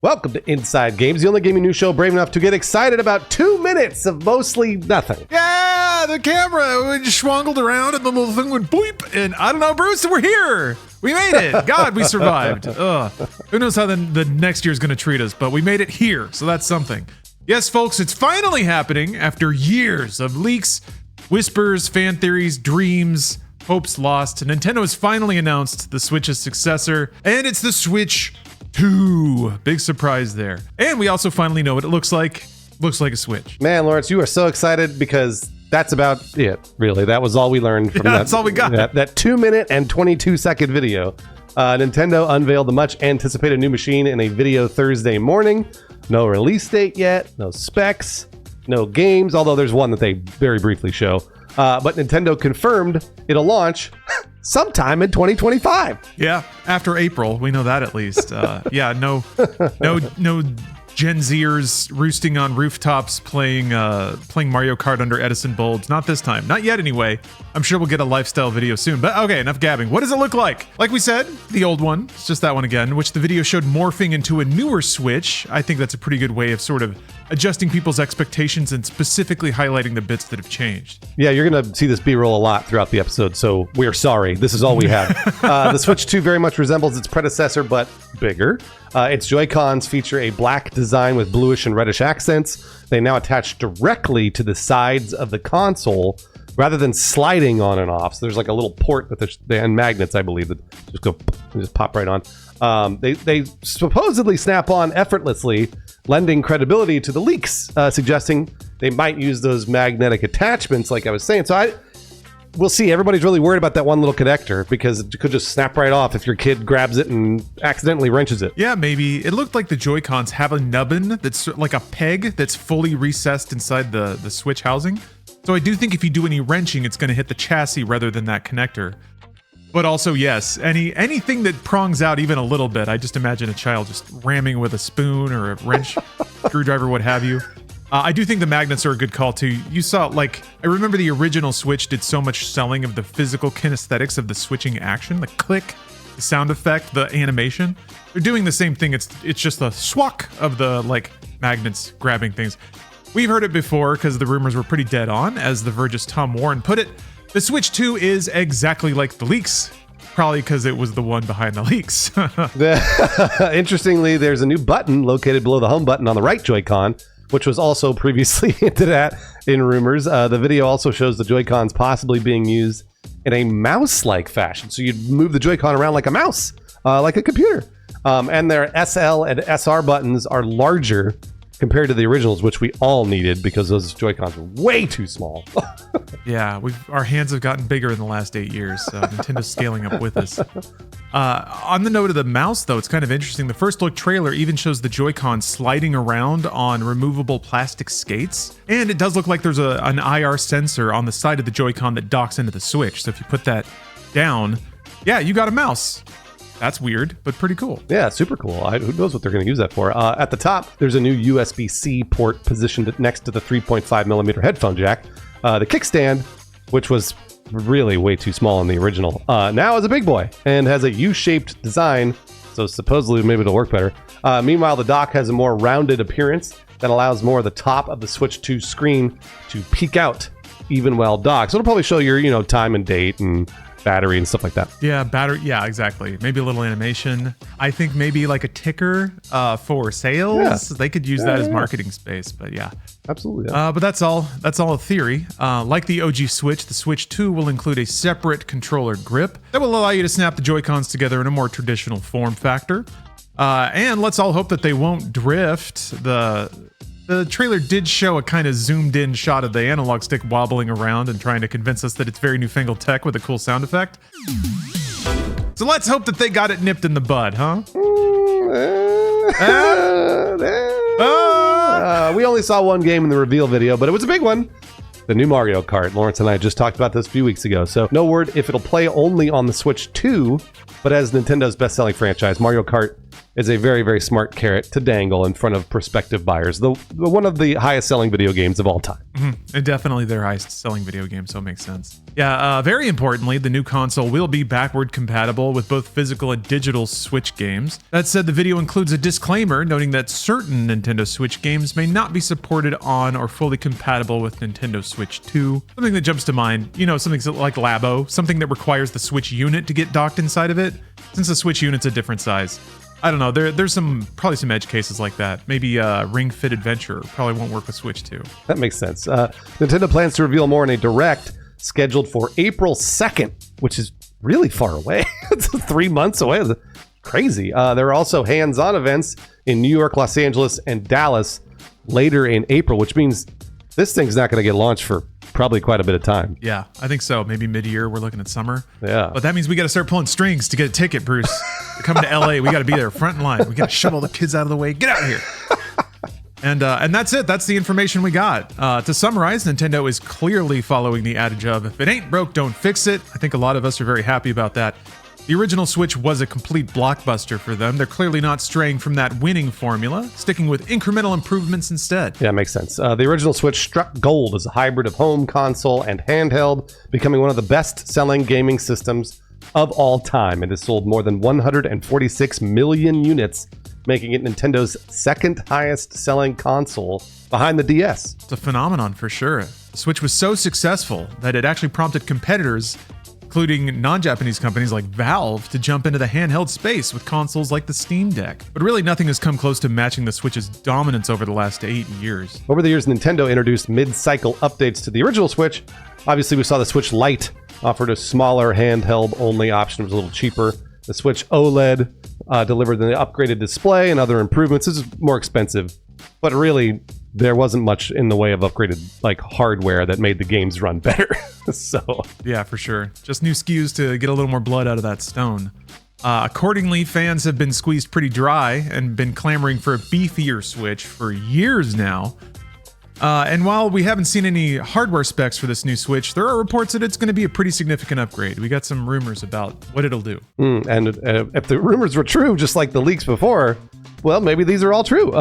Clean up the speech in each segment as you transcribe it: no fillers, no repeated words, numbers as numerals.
Welcome to Inside Games, the only gaming news show brave enough to get excited about 2 minutes of mostly nothing. Yeah, the camera just schwongled around and the little thing went boop. And I don't know, Bruce, we're here. We made it. God, we survived. Who knows how the next year's going to treat us, but we made it here, so that's something. Yes, folks, it's finally happening after years of leaks, whispers, fan theories, dreams, hopes lost. Nintendo has finally announced the Switch's successor, and it's the Switch 2. Big surprise there. And we also finally know what it looks like. Looks like a Switch. Man, Lawrence, you are so excited because that's about it, really. That was all we learned from that's all we got. That 2 minute and 22-second video. Nintendo unveiled the much anticipated new machine in a video Thursday morning. No release date yet, no specs, no games, although there's one that they very briefly show. But Nintendo confirmed it'll launch sometime in 2025. Yeah, after April, we know that at least. Yeah, no Gen Zers roosting on rooftops playing Mario Kart under Edison bulbs. Not this time. Not yet, anyway. I'm sure we'll get a lifestyle video soon. But okay, enough gabbing. What does it look like? Like we said, the old one. It's just that one again, which the video showed morphing into a newer Switch. I think that's a pretty good way of sort of adjusting people's expectations and specifically highlighting the bits that have changed. Yeah, you're going to see this B-roll a lot throughout the episode, so we're sorry. This is all we have. The Switch 2 very much resembles its predecessor, but bigger. Its Joy-Cons feature a black design with bluish and reddish accents. They now attach directly to the sides of the console rather than sliding on and off. So there's like a little port with and magnets, I believe, that just pop right on. They supposedly snap on effortlessly, lending credibility to the leaks, suggesting they might use those magnetic attachments, like I was saying. So we'll see. Everybody's really worried about that one little connector because it could just snap right off if your kid grabs it and accidentally wrenches it. Yeah, maybe. It looked like the Joy-Cons have a nubbin that's like a peg that's fully recessed inside the Switch housing. So I do think if you do any wrenching, it's going to hit the chassis rather than that connector. But also, yes, anything that prongs out even a little bit, I just imagine a child just ramming with a spoon or a wrench, screwdriver, what have you. I do think the magnets are a good call, too. You saw, I remember the original Switch did so much selling of the physical kinesthetics of the switching action, the click, the sound effect, the animation. They're doing the same thing. It's just the swak of the, magnets grabbing things. We've heard it before because the rumors were pretty dead on. As The Verge's Tom Warren put it, the Switch 2 is exactly like the leaks. Probably because it was the one behind the leaks. Interestingly, there's a new button located below the home button on the right Joy-Con, which was also previously hinted at in rumors. The video also shows the Joy-Cons possibly being used in a mouse-like fashion. So you'd move the Joy-Con around like a mouse, like a computer. And their SL and SR buttons are larger compared to the originals, which we all needed because those Joy-Cons were way too small. Yeah, our hands have gotten bigger in the last 8 years, so Nintendo's scaling up with us. On the note of the mouse, though, it's kind of interesting. The first look trailer even shows the Joy-Con sliding around on removable plastic skates. And it does look like there's an IR sensor on the side of the Joy-Con that docks into the Switch. So if you put that down, yeah, you got a mouse. That's weird, but pretty cool. Yeah, super cool. Who knows what they're going to use that for? At the top, there's a new USB-C port positioned next to the 3.5mm headphone jack. The kickstand, which was really way too small in the original, now is a big boy and has a U-shaped design, so supposedly maybe it'll work better. Meanwhile, the dock has a more rounded appearance that allows more of the top of the Switch 2 screen to peek out even while docked. So it'll probably show your, time and date and battery and stuff like that. Yeah, battery. Yeah, exactly. Maybe a little animation. I think maybe like a ticker for sales. Yeah. They could use that as marketing space, but yeah. Absolutely. Yeah. But that's all a theory. Like the OG Switch, the Switch 2 will include a separate controller grip that will allow you to snap the Joy-Cons together in a more traditional form factor. And let's all hope that they won't drift. The trailer did show a kind of zoomed in shot of the analog stick wobbling around and trying to convince us that it's very newfangled tech with a cool sound effect. So let's hope that they got it nipped in the bud, huh? We only saw one game in the reveal video, but it was a big one. The new Mario Kart. Lawrence and I just talked about this a few weeks ago. So no word if it'll play only on the Switch 2, but as Nintendo's best-selling franchise, Mario Kart is a very, very smart carrot to dangle in front of prospective buyers. The one of the highest selling video games of all time. And definitely their highest selling video game, so it makes sense. Yeah, very importantly, the new console will be backward compatible with both physical and digital Switch games. That said, the video includes a disclaimer noting that certain Nintendo Switch games may not be supported on or fully compatible with Nintendo Switch 2. Something that jumps to mind, something like Labo, something that requires the Switch unit to get docked inside of it, since the Switch unit's a different size. I don't know. There's probably some edge cases like that. Maybe Ring Fit Adventure probably won't work with Switch 2. That makes sense. Nintendo plans to reveal more in a direct scheduled for April 2nd, which is really far away. It's 3 months away. It's crazy. There are also hands-on events in New York, Los Angeles, and Dallas later in April, which means this thing's not going to get launched for probably quite a bit of time. Yeah, I think so. Maybe mid-year. We're looking at summer. Yeah. But that means we got to start pulling strings to get a ticket, Bruce. Coming to LA, we got to be there front line. We got to shove all the kids out of the way. Get out of here. And that's it. That's the information we got. To summarize, Nintendo is clearly following the adage of, if it ain't broke, don't fix it. I think a lot of us are very happy about that. The original Switch was a complete blockbuster for them. They're clearly not straying from that winning formula, sticking with incremental improvements instead. Yeah, makes sense. The original Switch struck gold as a hybrid of home console and handheld, becoming one of the best-selling gaming systems of all time. It has sold more than 146 million units, making it Nintendo's second highest-selling console behind the DS. It's a phenomenon for sure. The Switch was so successful that it actually prompted competitors, including non-Japanese companies like Valve, to jump into the handheld space with consoles like the Steam Deck. But really nothing has come close to matching the Switch's dominance over the last 8 years. Over the years, Nintendo introduced mid-cycle updates to the original Switch. Obviously, we saw the Switch Lite offered a smaller handheld-only option. It was a little cheaper. The Switch OLED delivered an upgraded display and other improvements. This is more expensive, but really, there wasn't much in the way of upgraded hardware that made the games run better. So yeah, for sure. Just new SKUs to get a little more blood out of that stone. Accordingly, fans have been squeezed pretty dry and been clamoring for a beefier Switch for years now. And while we haven't seen any hardware specs for this new Switch, there are reports that it's going to be a pretty significant upgrade. We got some rumors about what it'll do. And if the rumors were true, just like the leaks before, well, maybe these are all true.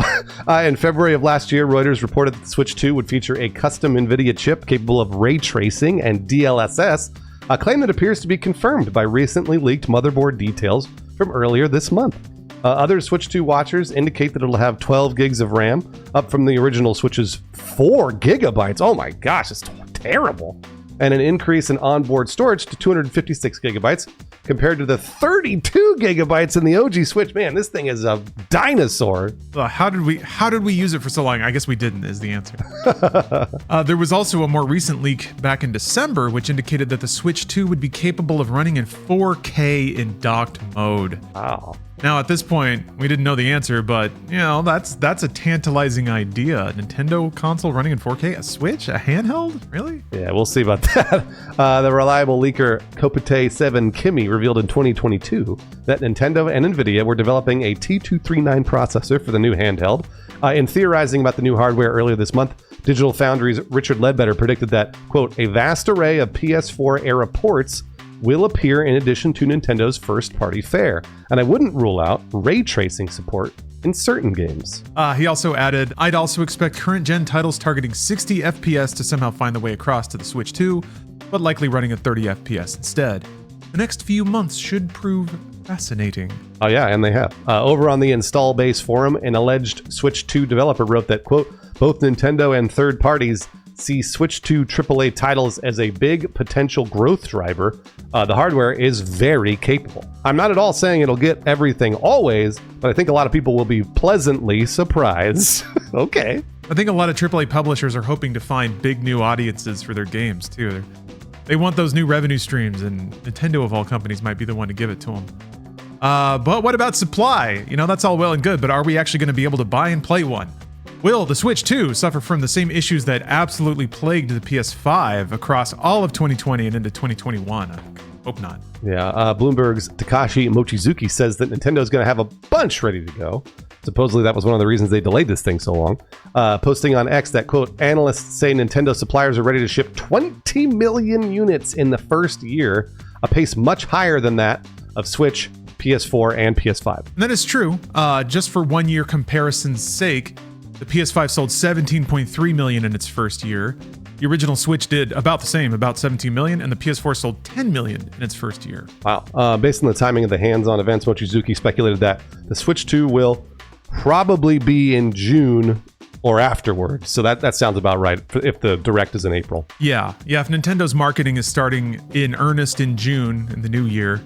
In February of last year, Reuters reported that the Switch 2 would feature a custom NVIDIA chip capable of ray tracing and DLSS, a claim that appears to be confirmed by recently leaked motherboard details from earlier this month. Other Switch 2 watchers indicate that it'll have 12 gigs of RAM, up from the original Switch's 4 gigabytes. Oh my gosh, it's terrible. And an increase in onboard storage to 256 gigabytes compared to the 32 gigabytes in the OG Switch. Man, this thing is a dinosaur. How did we use it for so long? I guess we didn't, is the answer. There was also a more recent leak back in December, which indicated that the Switch 2 would be capable of running in 4K in docked mode. Wow. Now, at this point, we didn't know the answer, but, that's a tantalizing idea. A Nintendo console running in 4K? A Switch? A handheld? Really? Yeah, we'll see about that. The reliable leaker Kopite7 Kimi revealed in 2022 that Nintendo and NVIDIA were developing a T239 processor for the new handheld. In theorizing about the new hardware earlier this month, Digital Foundry's Richard Ledbetter predicted that, quote, a vast array of PS4-era ports will appear in addition to Nintendo's first-party fare, and I wouldn't rule out ray tracing support in certain games. He also added, I'd also expect current-gen titles targeting 60 FPS to somehow find their way across to the Switch 2, but likely running at 30 FPS instead. The next few months should prove fascinating. Oh yeah, and they have. Over on the Install Base forum, an alleged Switch 2 developer wrote that, quote, both Nintendo and third parties see Switch 2 AAA titles as a big potential growth driver. The hardware is very capable. I'm not at all saying it'll get everything always, but I think a lot of people will be pleasantly surprised. Okay. I think a lot of AAA publishers are hoping to find big new audiences for their games, too. They want those new revenue streams, and Nintendo, of all companies, might be the one to give it to them. But what about supply? That's all well and good, but are we actually going to be able to buy and play one? Will the Switch 2 suffer from the same issues that absolutely plagued the PS5 across all of 2020 and into 2021? I hope not. Yeah, Bloomberg's Takashi Mochizuki says that Nintendo's going to have a bunch ready to go. Supposedly that was one of the reasons they delayed this thing so long. Posting on X that, quote, analysts say Nintendo suppliers are ready to ship 20 million units in the first year, a pace much higher than that of Switch PS4 and PS5. And that is true. Just for 1 year comparison's sake, the PS5 sold 17.3 million in its first year. The original Switch did about the same, about 17 million, and the PS4 sold 10 million in its first year. Wow. Based on the timing of the hands-on events, Mochizuki speculated that the Switch 2 will probably be in June or afterward. So that sounds about right if the Direct is in April. Yeah. If Nintendo's marketing is starting in earnest in June, in the new year,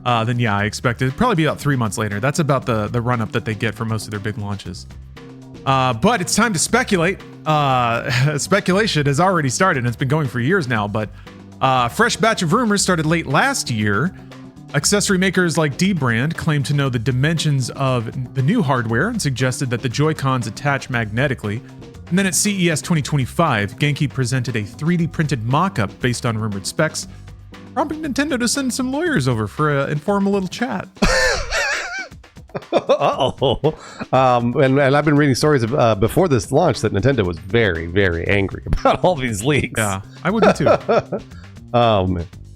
then yeah, I expect it'd probably be about 3 months later. That's about the run-up that they get for most of their big launches. But it's time to speculate. Speculation has already started, and it's been going for years now, but a fresh batch of rumors started late last year. Accessory makers like dbrand claimed to know the dimensions of the new hardware and suggested that the Joy-Cons attach magnetically. And then at CES 2025, Genki presented a 3D printed mock-up based on rumored specs, prompting Nintendo to send some lawyers over for an informal little chat. And I've been reading stories before this launch that Nintendo was very, very angry about all these leaks. Yeah, I would be too.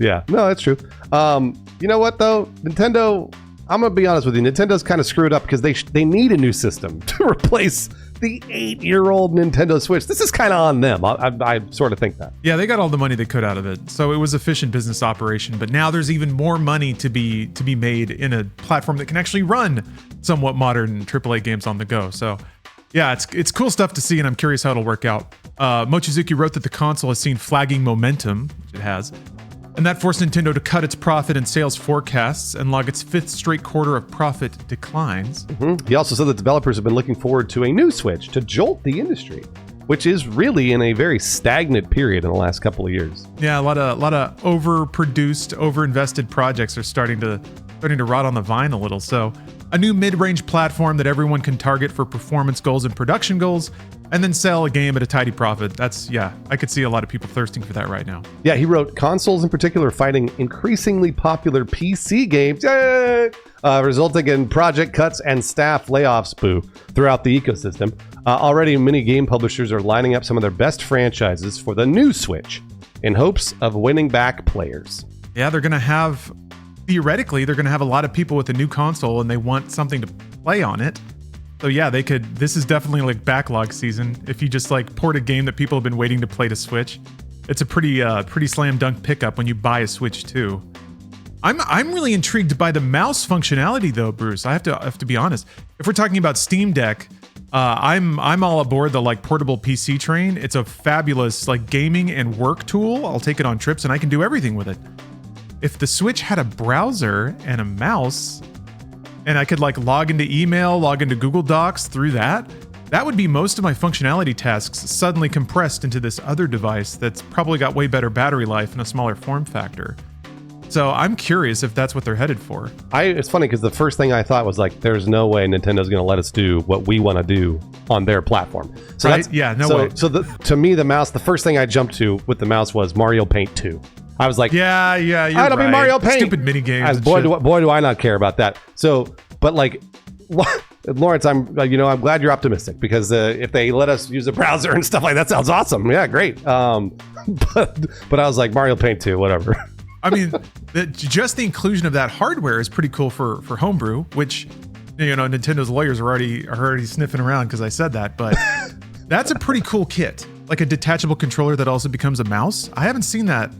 Yeah, no, that's true. You know what though, Nintendo, I'm gonna be honest with you, Nintendo's kind of screwed up because they need a new system to replace the 8-year-old Nintendo Switch. This is kind of on them. I sort of think that. Yeah, they got all the money they could out of it, so it was efficient business operation. But now there's even more money to be made in a platform that can actually run somewhat modern AAA games on the go. So, yeah, it's cool stuff to see, and I'm curious how it'll work out. Mochizuki wrote that the console has seen flagging momentum, which it has, and that forced Nintendo to cut its profit and sales forecasts and log its 5th straight quarter of profit declines. Mm-hmm. He also said that developers have been looking forward to a new Switch to jolt the industry, which is really in a very stagnant period in the last couple of years. Yeah, a lot of overproduced, overinvested projects are starting to rot on the vine a little. So a new mid-range platform that everyone can target for performance goals and production goals, and then sell a game at a tidy profit. I could see a lot of people thirsting for that right now. Yeah, he wrote, consoles in particular are fighting increasingly popular PC games, resulting in project cuts and staff layoffs throughout the ecosystem. Already, many game publishers are lining up some of their best franchises for the new Switch in hopes of winning back players. Yeah, theoretically, they're going to have a lot of people with a new console and they want something to play on it. So yeah, this is definitely like backlog season. If you just like port a game that people have been waiting to play to Switch, it's a pretty slam dunk pickup when you buy a Switch 2. I'm really intrigued by the mouse functionality though, Bruce. I have to be honest. If we're talking about Steam Deck, I'm all aboard the like portable PC train. It's a fabulous like gaming and work tool. I'll take it on trips and I can do everything with it. If the Switch had a browser and a mouse, and I could like log into email, log into Google Docs through that would be most of my functionality tasks suddenly compressed into this other device that's probably got way better battery life and a smaller form factor. So I'm curious if that's what they're headed for. It's funny because the first thing I thought was like, there's no way Nintendo's going to let us do what we want to do on their platform. So right? No way. So to me, the mouse, the first thing I jumped to with the mouse was Mario Paint 2. I was like, yeah, it'll be Mario Paint. Stupid mini games. Boy, do I not care about that. So, but like, Lawrence, I'm glad you're optimistic because if they let us use a browser and stuff like that, sounds awesome. Yeah, great. But I was like, Mario Paint 2, whatever. I mean, just the inclusion of that hardware is pretty cool for homebrew, which Nintendo's lawyers are already sniffing around because I said that, but that's a pretty cool kit, like a detachable controller that also becomes a mouse. I haven't seen that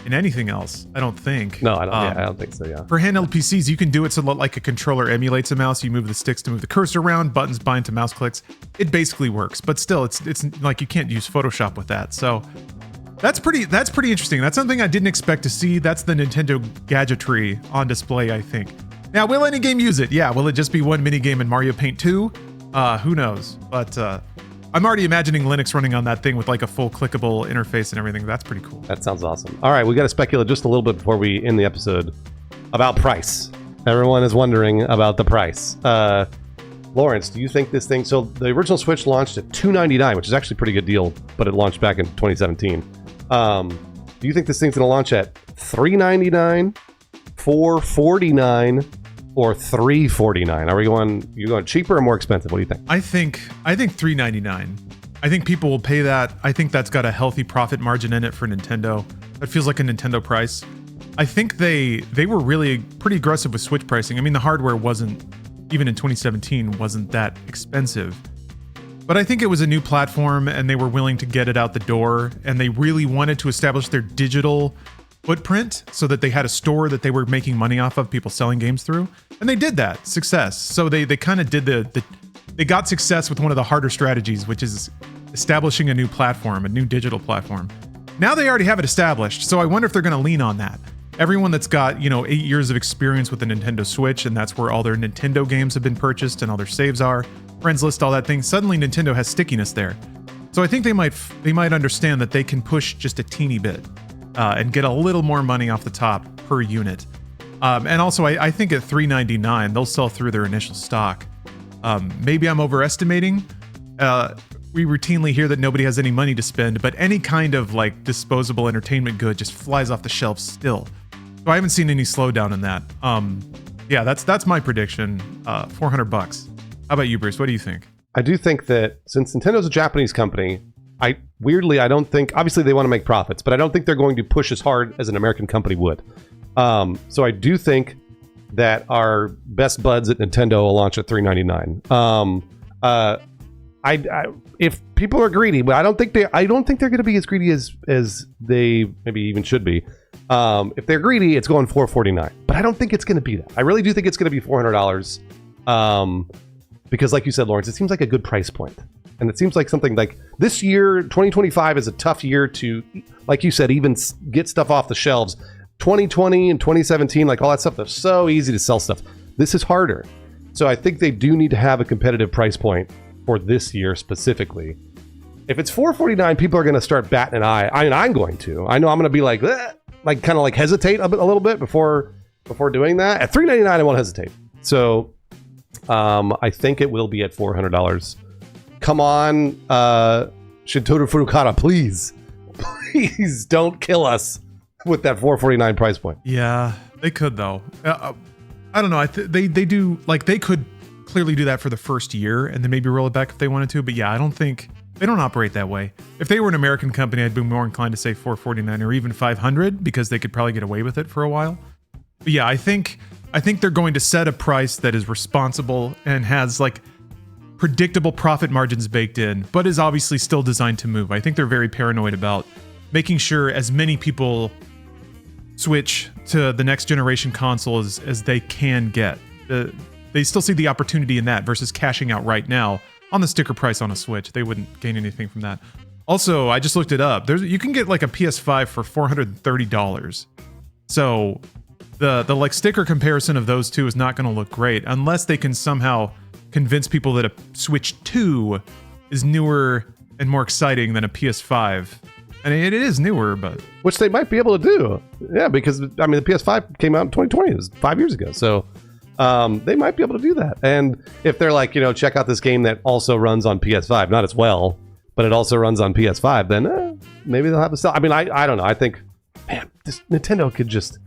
in anything else, I don't think. No, I don't. I don't think so. Yeah. For handheld PCs, you can do it so like a controller emulates a mouse. You move the sticks to move the cursor around. Buttons bind to mouse clicks. It basically works, but still, it's like you can't use Photoshop with that. So that's pretty interesting. That's something I didn't expect to see. That's the Nintendo gadgetry on display, I think. Now, will any game use it? Yeah. Will it just be one mini game in Mario Paint 2? Who knows? But I'm already imagining Linux running on that thing with like a full clickable interface and everything. That's pretty cool. That sounds awesome. All right, we got to speculate just a little bit before we end the episode about price. Everyone is wondering about the price. Lawrence, do you think this thing... So the original Switch launched at $299, which is actually a pretty good deal, but it launched back in 2017. Do you think this thing's going to launch at $399, $449, or $349? Are you going cheaper or more expensive? What do you think? I think $399. I think people will pay that. I think that's got a healthy profit margin in it for Nintendo. That feels like a Nintendo price. I think they were really pretty aggressive with Switch pricing. I mean, the hardware wasn't, even in 2017, wasn't that expensive. But I think it was a new platform and they were willing to get it out the door, and they really wanted to establish their digital footprint so that they had a store that they were making money off of, people selling games through. And they did that. Success. So they kind of did they got success with one of the harder strategies, which is establishing a new platform, a new digital platform. Now they already have it established, so I wonder if they're going to lean on that. Everyone that's got, 8 years of experience with the Nintendo Switch, and that's where all their Nintendo games have been purchased and all their saves are, friends list, all that thing, suddenly Nintendo has stickiness there. So I think they might understand that they can push just a teeny bit and get a little more money off the top per unit. And also, I think at $3.99, they'll sell through their initial stock. Maybe I'm overestimating. We routinely hear that nobody has any money to spend, but any kind of like disposable entertainment good just flies off the shelves still. So I haven't seen any slowdown in that. Yeah, that's my prediction. $400. How about you, Bruce? What do you think? I do think that since Nintendo's a Japanese company, I don't think, obviously they want to make profits, but I don't think they're going to push as hard as an American company would. So I do think that our best buds at Nintendo will launch at $3.99. If people are greedy, but I don't think they're going to be as greedy as they maybe even should be. If they're greedy, it's going $449, but I don't think it's going to be that. I really do think it's going to be $400. Because like you said, Lawrence, it seems like a good price point. And it seems like something like this year, 2025 is a tough year to, like you said, even get stuff off the shelves. 2020 and 2017, like all that stuff, that's so easy to sell stuff. This is harder. So I think they do need to have a competitive price point for this year specifically. If it's $449, people are going to start batting an eye. I mean, I'm going to. I know I'm going to be like kind of hesitate a little bit before doing that. At $3.99, I won't hesitate. So I think it will be at $400. Come on, Shintaro Furukawa, please don't kill us with that $449 price point. Yeah, they could though. I don't know. They do, like, they could clearly do that for the first year and then maybe roll it back if they wanted to. But yeah, I don't think they don't operate that way. If they were an American company, I'd be more inclined to say $449 or even $500 because they could probably get away with it for a while. But yeah, I think they're going to set a price that is responsible and has like predictable profit margins baked in, but is obviously still designed to move. I think they're very paranoid about making sure as many people switch to the next generation console as they can get. They still see the opportunity in that versus cashing out right now on the sticker price on a Switch. They wouldn't gain anything from that. Also, I just looked it up. You can get like a PS5 for $430. So the like sticker comparison of those two is not going to look great unless they can somehow convince people that a Switch 2 is newer and more exciting than a PS5. And it is newer, but... Which they might be able to do. Yeah, because, I mean, the PS5 came out in 2020. It was 5 years ago. So they might be able to do that. And if they're like, check out this game that also runs on PS5, not as well, but it also runs on PS5, then maybe they'll have to sell. I mean, I don't know. I think, man, Nintendo could just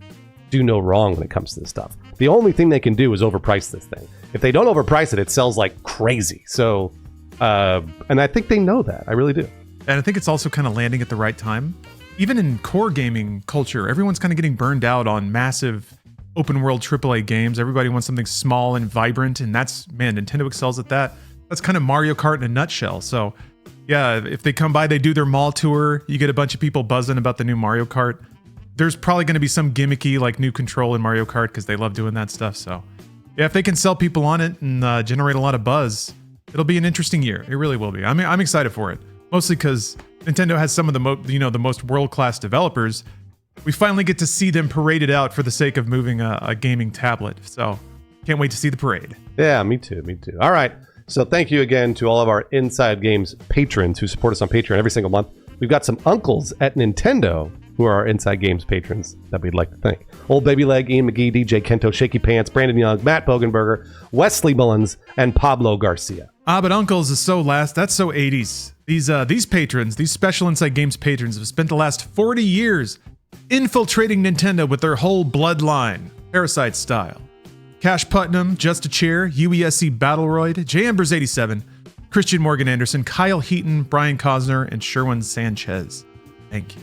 do no wrong when it comes to this stuff. The only thing they can do is overprice this thing. If they don't overprice it, it sells like crazy. So, and I think they know that. I really do. And I think it's also kind of landing at the right time. Even in core gaming culture, everyone's kind of getting burned out on massive open world AAA games. Everybody wants something small and vibrant, and Nintendo excels at that. That's kind of Mario Kart in a nutshell. So, yeah, if they come by, they do their mall tour, you get a bunch of people buzzing about the new Mario Kart. There's probably going to be some gimmicky like new control in Mario Kart because they love doing that stuff. So, yeah, if they can sell people on it and generate a lot of buzz, it'll be an interesting year. It really will be. I'm excited for it. Mostly because Nintendo has some of the most world-class developers. We finally get to see them paraded out for the sake of moving a gaming tablet. So, can't wait to see the parade. Yeah, me too. All right. So thank you again to all of our Inside Games patrons who support us on Patreon every single month. We've got some uncles at Nintendo who are our Inside Games patrons that we'd like to thank. Old Baby Leg, Ian McGee, DJ Kento, Shaky Pants, Brandon Young, Matt Bogenberger, Wesley Mullins, and Pablo Garcia. But uncles is that's so 80s. These patrons, these special Inside Games patrons have spent the last 40 years infiltrating Nintendo with their whole bloodline, Parasite style. Cash Putnam, Just a Chair, UESC Battleroid, J. Embers 87, Christian Morgan Anderson, Kyle Heaton, Brian Cosner, and Sherwin Sanchez. Thank you.